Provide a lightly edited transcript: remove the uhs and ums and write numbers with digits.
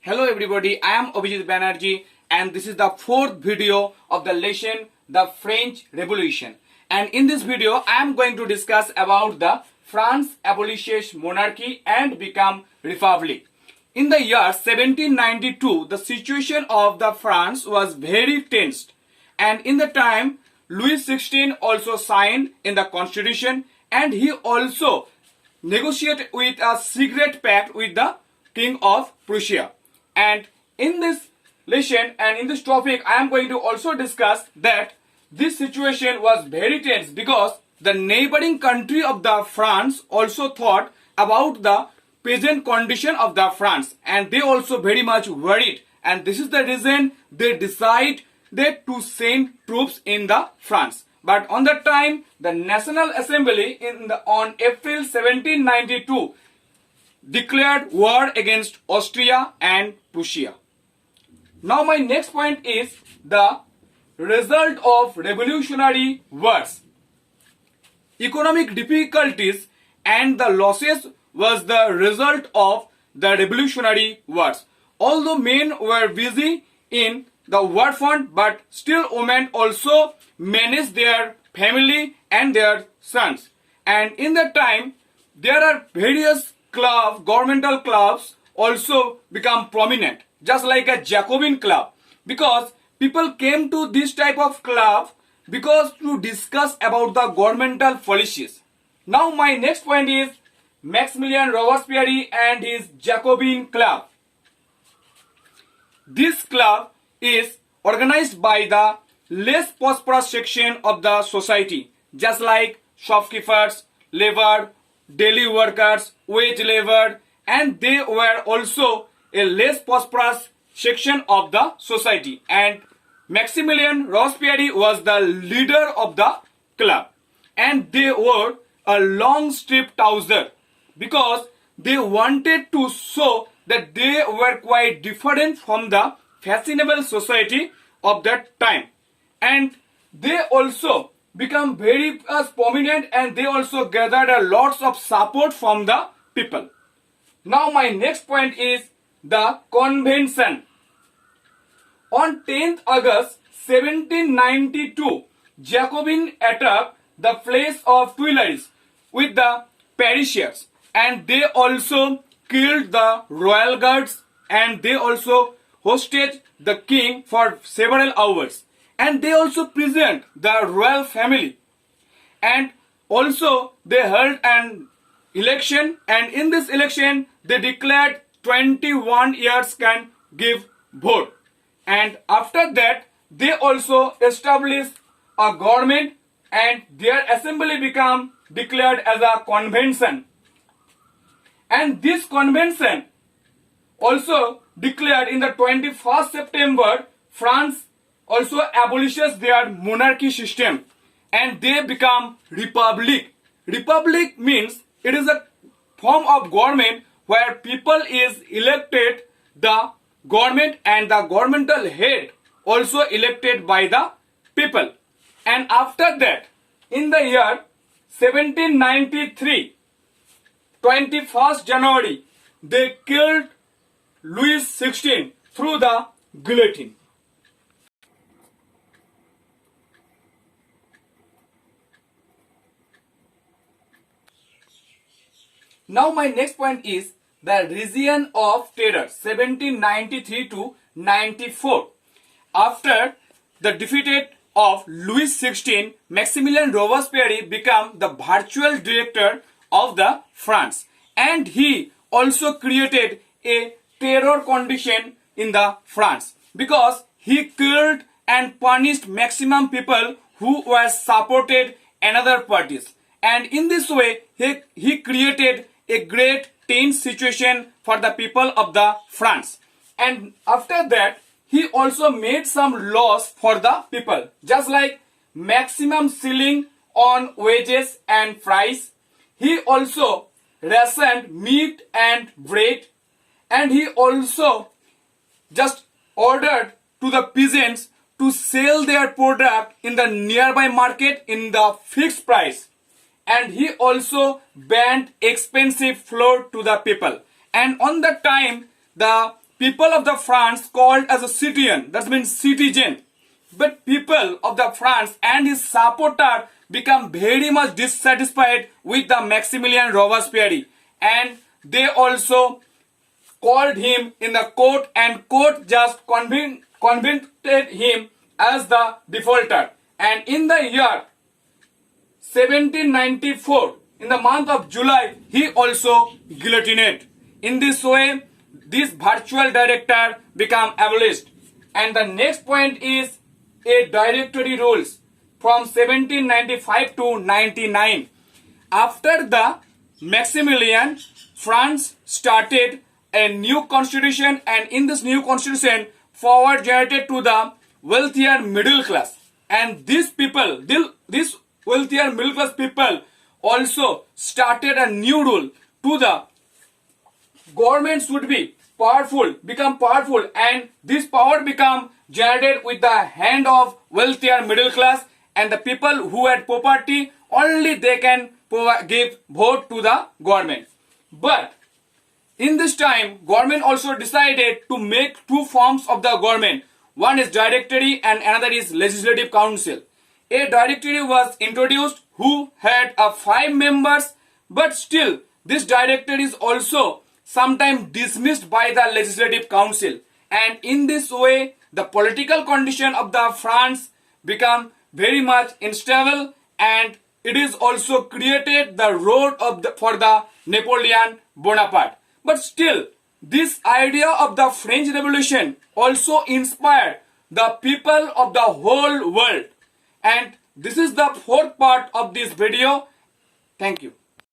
Hello everybody, I am Abhijit Banerjee and this is the fourth video of the lesson The French Revolution. And in this video I am going to discuss about the France abolishes monarchy and become republic. In the year 1792, the situation of the France was very tensed, and in the time Louis XVI also signed in the constitution, and he also negotiated with a secret pact with the King of Prussia. And in this lesson and in this topic I am going to also discuss that this situation was very tense because the neighboring country of the France also thought about the present condition of the France, and they also very much worried, and this is the reason they decided to send troops in the France. But on that time the National Assembly on April 1792 declared war against Austria and Prussia. Now my next point is the result of revolutionary wars. Economic difficulties and the losses was the result of the revolutionary wars. Although men were busy in the war front, but still women also managed their family and their sons. And in that time there are various governmental clubs also become prominent, just like a Jacobin club, because people came to this type of club because to discuss about the governmental policies. Now my next point is Maximilien Robespierre and his Jacobin club. This club is organized by the less prosperous section of the society, just like shopkeepers, labor, daily workers, wage labor, and they were also a less prosperous section of the society. And Maximilien Robespierre was the leader of the club, and they wore a long strip trouser because they wanted to show that they were quite different from the fashionable society of that time. And they also become very prominent, and they also gathered a lots of support from the people. Now my next point is the convention. On 10th August 1792, Jacobin attacked the place of Tuileries with the Parisians, and they also killed the royal guards, and they also hosted the king for several hours, and they also present the royal family, and also they held an election, and in this election they declared 21 years can give vote. And after that they also established a government, and their assembly became declared as a convention. And this convention also declared in the 21st September France also abolishes their monarchy system, and they become republic. Republic means it is a form of government where people is elected the government, and the governmental head also elected by the people. And after that, in the year 1793, 21st January, they killed Louis XVI through the guillotine. Now my next point is the Region of Terror 1793 to 94. After the defeat of Louis XVI, Maximilien Robespierre became the virtual director of the France, and he also created a terror condition in the France because he killed and punished maximum people who were supported another parties, and in this way he created a great tense situation for the people of the France. And after that he also made some laws for the people, just like maximum ceiling on wages and price. He also rationed meat and bread, and he also just ordered to the peasants to sell their product in the nearby market in the fixed price. And he also banned expensive flour to the people. And on that time the people of the France called as a citizen, that means citizen. But people of the France and his supporter become very much dissatisfied with the Maximilien Robespierre, and they also called him in the court, and court just convicted him as the defaulter. And in the year 1794, in the month of July, he also guillotined. In this way, this virtual director become abolished. And the next point is a directory rules from 1795 to 99. After the Maximilian, France started a new constitution, and in this new constitution, power generated to the wealthier middle class. And these people, this wealthier middle class people also started a new rule to the government should be powerful, become powerful, and this power become generated with the hand of wealthier middle class, and the people who had property only they can give vote to the government. But in this time, government also decided to make two forms of the government. One is directory and another is legislative council. A directory was introduced who had 5 members, but still this directory is also sometimes dismissed by the legislative council. And in this way, the political condition of the France become very much unstable, and it is also created the road of for the Napoleon Bonaparte. But still, this idea of the French Revolution also inspired the people of the whole world. And this is the fourth part of this video. Thank you.